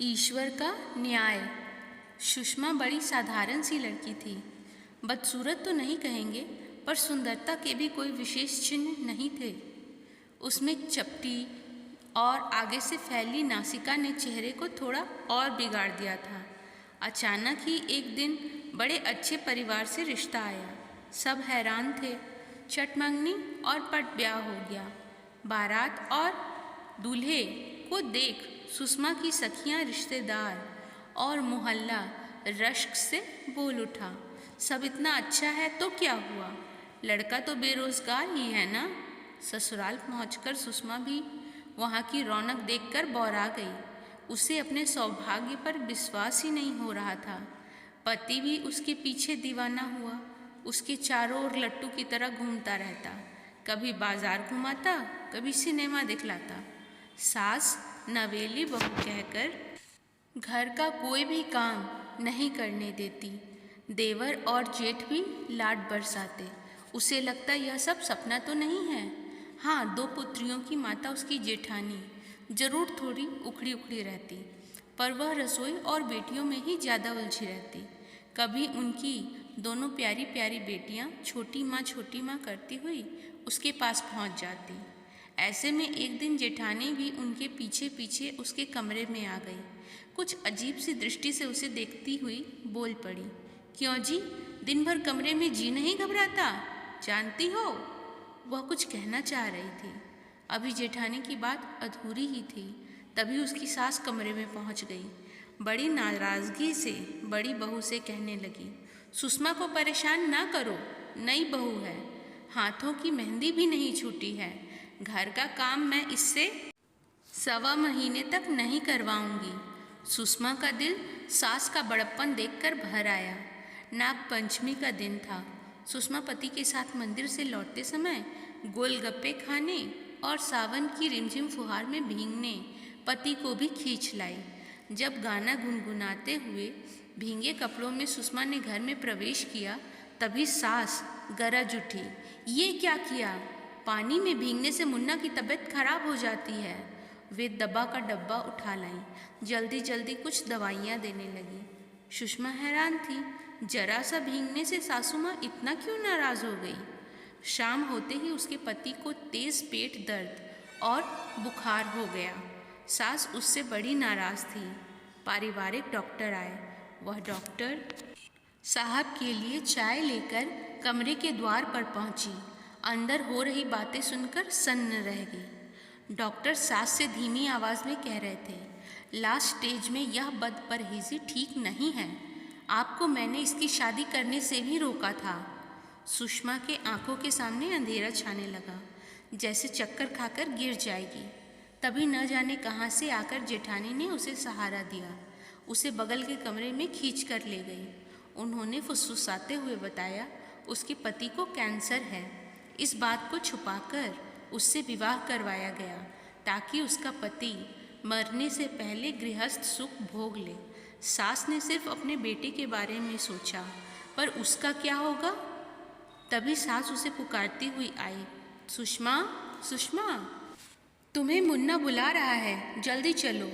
ईश्वर का न्याय। सुषमा बड़ी साधारण सी लड़की थी। बदसूरत तो नहीं कहेंगे, पर सुंदरता के भी कोई विशेष चिन्ह नहीं थे। उसमें चपटी और आगे से फैली नासिका ने चेहरे को थोड़ा और बिगाड़ दिया था। अचानक ही एक दिन बड़े अच्छे परिवार से रिश्ता आया। सब हैरान थे। चटमंगनी और पट ब्याह हो गया। बारात और दूल्हे को देख सुषमा की सखियां, रिश्तेदार और मोहल्ला रश्क से बोल उठा, सब इतना अच्छा है तो क्या हुआ, लड़का तो बेरोजगार ही है ना। ससुराल पहुंचकर सुषमा भी वहां की रौनक देखकर बौरा गई। उसे अपने सौभाग्य पर विश्वास ही नहीं हो रहा था। पति भी उसके पीछे दीवाना हुआ। उसके चारों ओर लट्टू की तरह घूमता रहता। कभी बाजार घुमाता, कभी सिनेमा दिखलाता। सास नवेली बहू कहकर घर का कोई भी काम नहीं करने देती। देवर और जेठ भी लाड बरसाते। उसे लगता यह सब सपना तो नहीं है। हाँ, 2 पुत्रियों की माता उसकी जेठानी जरूर थोड़ी उखड़ी उखड़ी रहती, पर वह रसोई और बेटियों में ही ज़्यादा उलझी रहती। कभी उनकी दोनों प्यारी प्यारी बेटियां छोटी माँ करती हुई उसके पास पहुंच जाती। ऐसे में एक दिन जेठानी भी उनके पीछे पीछे उसके कमरे में आ गई। कुछ अजीब सी दृष्टि से उसे देखती हुई बोल पड़ी, क्यों जी, दिन भर कमरे में जी नहीं घबराता, जानती हो। वह कुछ कहना चाह रही थी। अभी जेठानी की बात अधूरी ही थी, तभी उसकी सास कमरे में पहुंच गई। बड़ी नाराजगी से बड़ी बहू से कहने लगी, सुषमा को परेशान ना करो, नई बहू है, हाथों की मेहंदी भी नहीं छूटी है। घर का काम मैं इससे 1.25 महीने तक नहीं करवाऊंगी। सुषमा का दिल सास का बड़प्पन देखकर भर आया। नाग पंचमी का दिन था। सुषमा पति के साथ मंदिर से लौटते समय गोलगप्पे खाने और सावन की रिमझिम फुहार में भीगने पति को भी खींच लाई। जब गाना गुनगुनाते हुए भींगे कपड़ों में सुषमा ने घर में प्रवेश किया, तभी सास गरज उठी, ये क्या किया, पानी में भीगने से मुन्ना की तबीयत खराब हो जाती है। वे दवा का डब्बा उठा लाई, जल्दी जल्दी कुछ दवाइयाँ देने लगी। सुषमा हैरान थी, जरा सा भीगने से सासू माँ इतना क्यों नाराज हो गई। शाम होते ही उसके पति को तेज पेट दर्द और बुखार हो गया। सास उससे बड़ी नाराज थी। पारिवारिक डॉक्टर आए। वह डॉक्टर साहब के लिए चाय लेकर कमरे के द्वार पर पहुंची। अंदर हो रही बातें सुनकर सन्न रह गई। डॉक्टर सास से धीमी आवाज में कह रहे थे, लास्ट स्टेज में यह बदपरहेजी ठीक नहीं है। आपको मैंने इसकी शादी करने से भी रोका था। सुषमा के आंखों के सामने अंधेरा छाने लगा, जैसे चक्कर खाकर गिर जाएगी। तभी न जाने कहाँ से आकर जेठानी ने उसे सहारा दिया। उसे बगल के कमरे में खींच कर ले गई। उन्होंने फुसफुसाते हुए बताया, उसके पति को कैंसर है। इस बात को छुपाकर उससे विवाह करवाया गया, ताकि उसका पति मरने से पहले गृहस्थ सुख भोग ले। सास ने सिर्फ अपने बेटे के बारे में सोचा, पर उसका क्या होगा। तभी सास उसे पुकारती हुई आई, सुषमा, सुषमा, तुम्हें मुन्ना बुला रहा है, जल्दी चलो।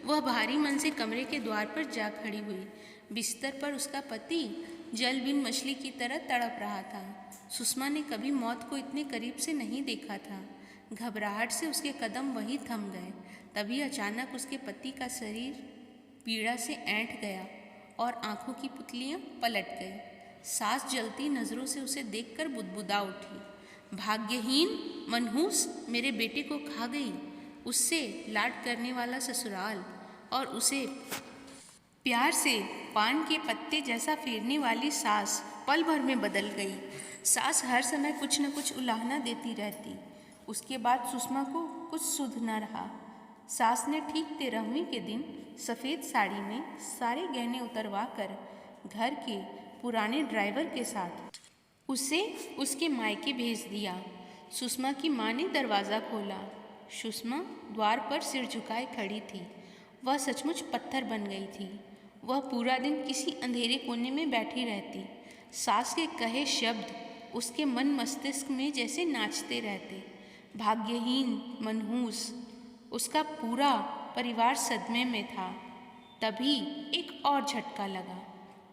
वह भारी मन से कमरे के द्वार पर जा खड़ी हुई। बिस्तर पर उसका पति जल बिन मछली की तरह तड़प रहा था। सुषमा ने कभी मौत को इतने करीब से नहीं देखा था। घबराहट से उसके कदम वहीं थम गए। तभी अचानक उसके पति का शरीर पीड़ा से ऐंठ गया और आंखों की पुतलियां पलट गई। सास जलती नजरों से उसे देखकर बुदबुदा उठी, भाग्यहीन मनहूस, मेरे बेटे को खा गई। उससे लाड करने वाला ससुराल और उसे प्यार से पान के पत्ते जैसा फेरने वाली सास पल भर में बदल गई। सास हर समय कुछ न कुछ उलाहना देती रहती। उसके बाद सुषमा को कुछ सुध न रहा। सास ने ठीक 13वीं के दिन सफ़ेद साड़ी में सारे गहने उतरवा कर घर के पुराने ड्राइवर के साथ उसे उसके मायके भेज दिया। सुषमा की माँ ने दरवाज़ा खोला। सुषमा द्वार पर सिर झुकाए खड़ी थी। वह सचमुच पत्थर बन गई थी। वह पूरा दिन किसी अंधेरे कोने में बैठी रहती। सास के कहे शब्द उसके मन मस्तिष्क में जैसे नाचते रहते। भाग्यहीन, मनहूस, उसका पूरा परिवार सदमे में था। तभी एक और झटका लगा।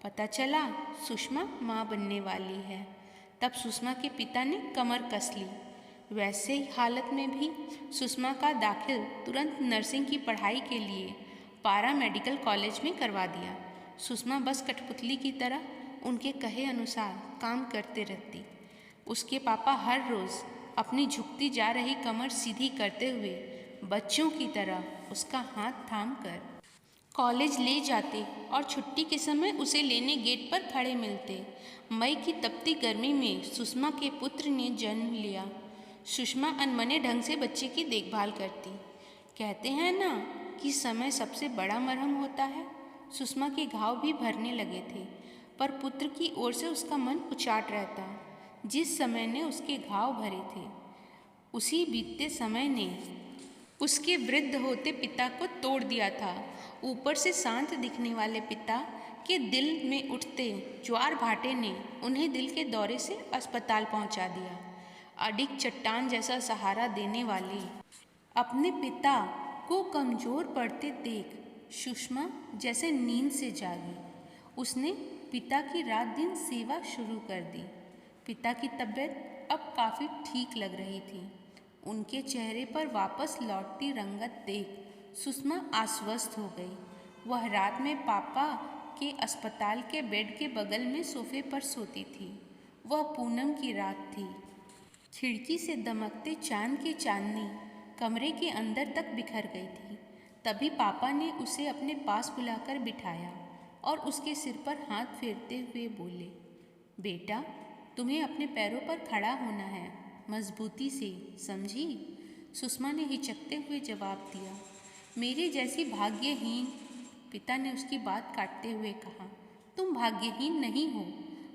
पता चला सुषमा माँ बनने वाली है। तब सुषमा के पिता ने कमर कस ली। वैसे ही हालत में भी सुषमा का दाखिल तुरंत नर्सिंग की पढ़ाई के लिए पारा मेडिकल कॉलेज में करवा दिया। सुषमा बस कठपुतली की तरह उनके कहे अनुसार काम करते रहती। उसके पापा हर रोज़ अपनी झुकती जा रही कमर सीधी करते हुए बच्चों की तरह उसका हाथ थाम कर कॉलेज ले जाते और छुट्टी के समय उसे लेने गेट पर खड़े मिलते। मई की तपती गर्मी में सुषमा के पुत्र ने जन्म लिया। सुषमा अनमने ढंग से बच्चे की देखभाल करती। कहते हैं ना कि समय सबसे बड़ा मरहम होता है। सुषमा के घाव भी भरने लगे थे, पर पुत्र की ओर से उसका मन उचाट रहता। जिस समय ने उसके घाव भरे थे, उसी बीतते समय ने उसके वृद्ध होते पिता को तोड़ दिया था। ऊपर से शांत दिखने वाले पिता के दिल में उठते ज्वार भाटे ने उन्हें दिल के दौरे से अस्पताल पहुंचा दिया। अडिग चट्टान जैसा सहारा देने वाले अपने पिता को कमज़ोर पड़ते देख सुषमा जैसे नींद से जागी। उसने पिता की रात दिन सेवा शुरू कर दी। पिता की तबीयत अब काफ़ी ठीक लग रही थी। उनके चेहरे पर वापस लौटती रंगत देख सुषमा आश्वस्त हो गई। वह रात में पापा के अस्पताल के बेड के बगल में सोफे पर सोती थी। वह पूनम की रात थी। खिड़की से दमकते चांद की चांदनी कमरे के अंदर तक बिखर गई थी। तभी पापा ने उसे अपने पास बुलाकर बिठाया और उसके सिर पर हाथ फेरते हुए बोले, बेटा, तुम्हें अपने पैरों पर खड़ा होना है, मजबूती से, समझी? सुषमा ने हिचकते हुए जवाब दिया, मेरे जैसी भाग्यहीन। पिता ने उसकी बात काटते हुए कहा, तुम भाग्यहीन नहीं हो,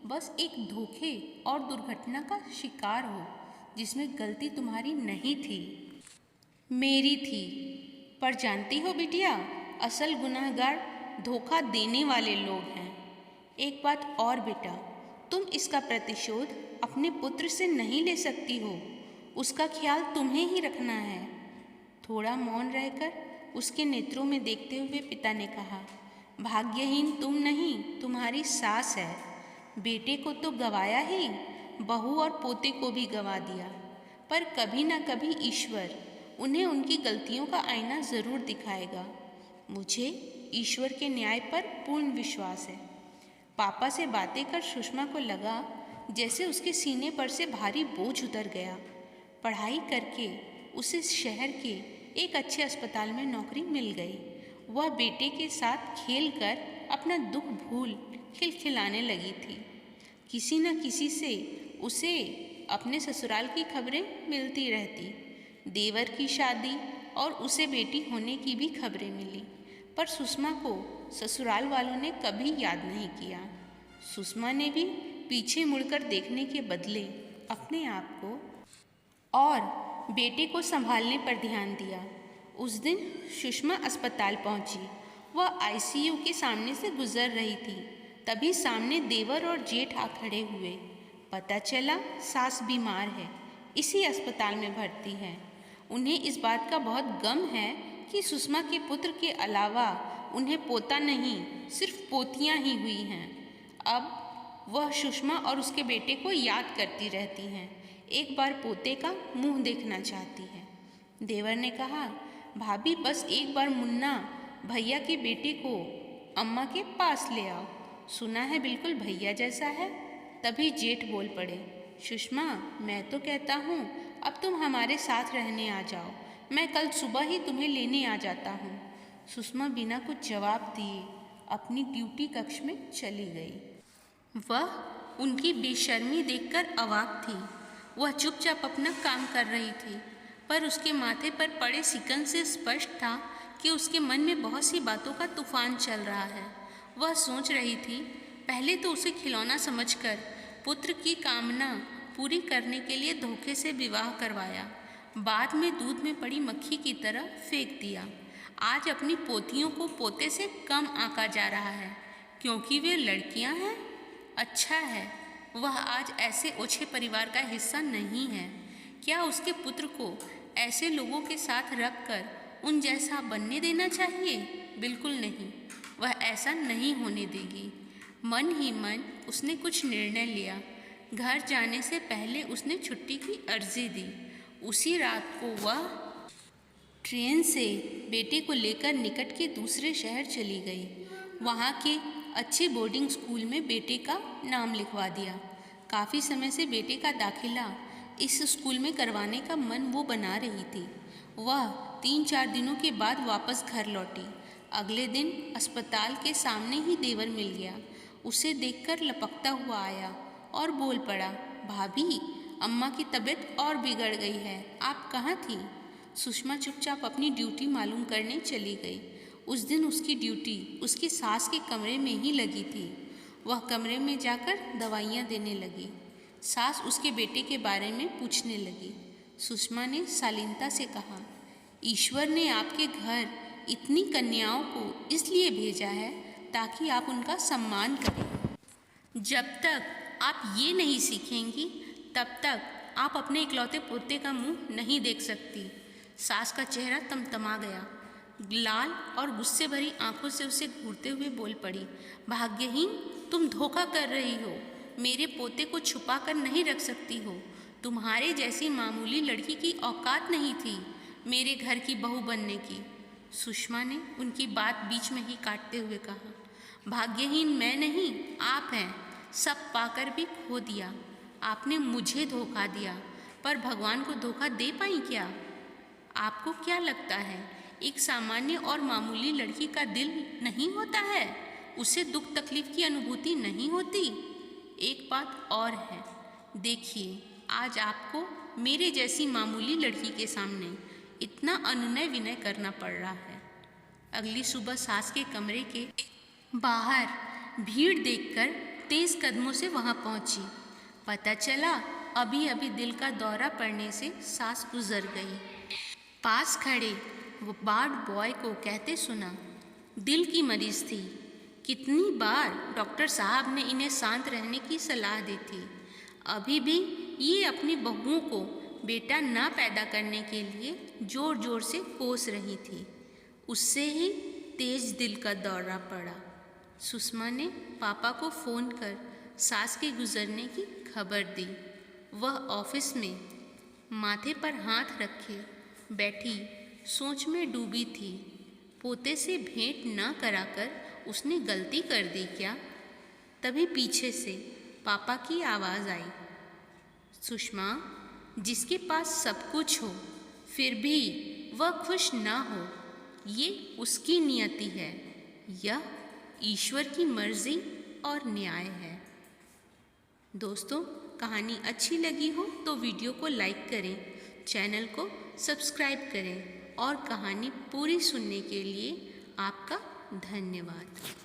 बस एक धोखे और दुर्घटना का शिकार हो जिसमें गलती तुम्हारी नहीं थी, मेरी थी। पर जानती हो बिटिया, असल गुनहगार धोखा देने वाले लोग हैं। एक बात और बेटा, तुम इसका प्रतिशोध अपने पुत्र से नहीं ले सकती हो। उसका ख्याल तुम्हें ही रखना है। थोड़ा मौन रहकर उसके नेत्रों में देखते हुए पिता ने कहा, भाग्यहीन तुम नहीं, तुम्हारी सास है। बेटे को तो गंवाया ही, बहू और पोते को भी गंवा दिया। पर कभी ना कभी ईश्वर उन्हें उनकी गलतियों का आईना ज़रूर दिखाएगा। मुझे ईश्वर के न्याय पर पूर्ण विश्वास है। पापा से बातें कर सुषमा को लगा जैसे उसके सीने पर से भारी बोझ उतर गया। पढ़ाई करके उसे शहर के एक अच्छे अस्पताल में नौकरी मिल गई। वह बेटे के साथ खेलकर अपना दुख भूल खिलखिलाने लगी थी। किसी न किसी से उसे अपने ससुराल की खबरें मिलती रहती। देवर की शादी और उसे बेटी होने की भी खबरें मिली, पर सुषमा को ससुराल वालों ने कभी याद नहीं किया। सुषमा ने भी पीछे मुड़कर देखने के बदले अपने आप को और बेटे को संभालने पर ध्यान दिया। उस दिन सुषमा अस्पताल पहुंची। वह आईसीयू के सामने से गुजर रही थी। तभी सामने देवर और जेठ आ खड़े हुए। पता चला सास बीमार है, इसी अस्पताल में भर्ती है। उन्हें इस बात का बहुत गम है कि सुषमा के पुत्र के अलावा उन्हें पोता नहीं, सिर्फ पोतियां ही हुई हैं। अब वह सुषमा और उसके बेटे को याद करती रहती हैं। एक बार पोते का मुंह देखना चाहती है। देवर ने कहा, भाभी बस एक बार मुन्ना भैया के बेटे को अम्मा के पास ले आओ, सुना है बिल्कुल भैया जैसा है। तभी जेठ बोल पड़े, सुषमा मैं तो कहता हूँ अब तुम हमारे साथ रहने आ जाओ, मैं कल सुबह ही तुम्हें लेने आ जाता हूँ। सुषमा बिना कुछ जवाब दिए अपनी ड्यूटी कक्ष में चली गई। वह उनकी बेशर्मी देखकर अवाक थी। वह चुपचाप अपना काम कर रही थी, पर उसके माथे पर पड़े सिकन से स्पष्ट था कि उसके मन में बहुत सी बातों का तूफान चल रहा है। वह सोच रही थी, पहले तो उसे खिलौना समझकर पुत्र की कामना पूरी करने के लिए धोखे से विवाह करवाया, बाद में दूध में पड़ी मक्खी की तरह फेंक दिया। आज अपनी पोतियों को पोते से कम आंका जा रहा है क्योंकि वे लड़कियां हैं। अच्छा है वह आज ऐसे ओछे परिवार का हिस्सा नहीं है। क्या उसके पुत्र को ऐसे लोगों के साथ रखकर उन जैसा बनने देना चाहिए? बिल्कुल नहीं। वह ऐसा नहीं होने देगी। मन ही मन उसने कुछ निर्णय लिया। घर जाने से पहले उसने छुट्टी की अर्जी दी। उसी रात को वह ट्रेन से बेटे को लेकर निकट के दूसरे शहर चली गई। वहाँ के अच्छे बोर्डिंग स्कूल में बेटे का नाम लिखवा दिया। काफ़ी समय से बेटे का दाखिला इस स्कूल में करवाने का मन वो बना रही थी। वह 3-4 दिनों के बाद वापस घर लौटी। अगले दिन अस्पताल के सामने ही देवर मिल गया। उसे देखकर लपकता हुआ आया और बोल पड़ा, भाभी, अम्मा की तबीयत और बिगड़ गई है, आप कहाँ थी? सुषमा चुपचाप अपनी ड्यूटी मालूम करने चली गई। उस दिन उसकी ड्यूटी उसकी सास के कमरे में ही लगी थी। वह कमरे में जाकर दवाइयाँ देने लगी। सास उसके बेटे के बारे में पूछने लगी। सुषमा ने शालीनता से कहा, ईश्वर ने आपके घर इतनी कन्याओं को इसलिए भेजा है ताकि आप उनका सम्मान करें। जब तक आप ये नहीं सीखेंगी तब तक आप अपने इकलौते पोते का मुंह नहीं देख सकती। सास का चेहरा तमतमा गया। लाल और गुस्से भरी आंखों से उसे घूरते हुए बोल पड़ी, भाग्यहीन, तुम धोखा कर रही हो। मेरे पोते को छुपा कर नहीं रख सकती हो। तुम्हारे जैसी मामूली लड़की की औकात नहीं थी मेरे घर की बहू बनने की। सुषमा ने उनकी बात बीच में ही काटते हुए कहा, भाग्यहीन मैं नहीं, आप हैं। सब पाकर भी खो दिया। आपने मुझे धोखा दिया, पर भगवान को धोखा दे पाई क्या? आपको क्या लगता है एक सामान्य और मामूली लड़की का दिल नहीं होता है? उसे दुख तकलीफ की अनुभूति नहीं होती? एक बात और है, देखिए, आज आपको मेरे जैसी मामूली लड़की के सामने इतना अनुनय विनय करना पड़ रहा है। अगली सुबह सास के कमरे के बाहर भीड़ देखकर तेज कदमों से वहां पहुंची। पता चला अभी अभी दिल का दौरा पड़ने से सास गुजर गई। पास खड़े वो वार्ड बॉय को कहते सुना, दिल की मरीज थी। कितनी बार डॉक्टर साहब ने इन्हें शांत रहने की सलाह दी थी। अभी भी ये अपनी बहुओं को बेटा ना पैदा करने के लिए जोर जोर से कोस रही थी। उससे ही तेज दिल का दौरा पड़ा। सुषमा ने पापा को फ़ोन कर सास के गुजरने की खबर दी। वह ऑफिस में माथे पर हाथ रखे बैठी सोच में डूबी थी। पोते से भेंट न कराकर उसने गलती कर दी क्या? तभी पीछे से पापा की आवाज़ आई, सुषमा, जिसके पास सब कुछ हो फिर भी वह खुश ना हो, ये उसकी नियति है। यह ईश्वर की मर्जी और न्याय है। दोस्तों, कहानी अच्छी लगी हो तो वीडियो को लाइक करें, चैनल को सब्सक्राइब करें और कहानी पूरी सुनने के लिए आपका धन्यवाद।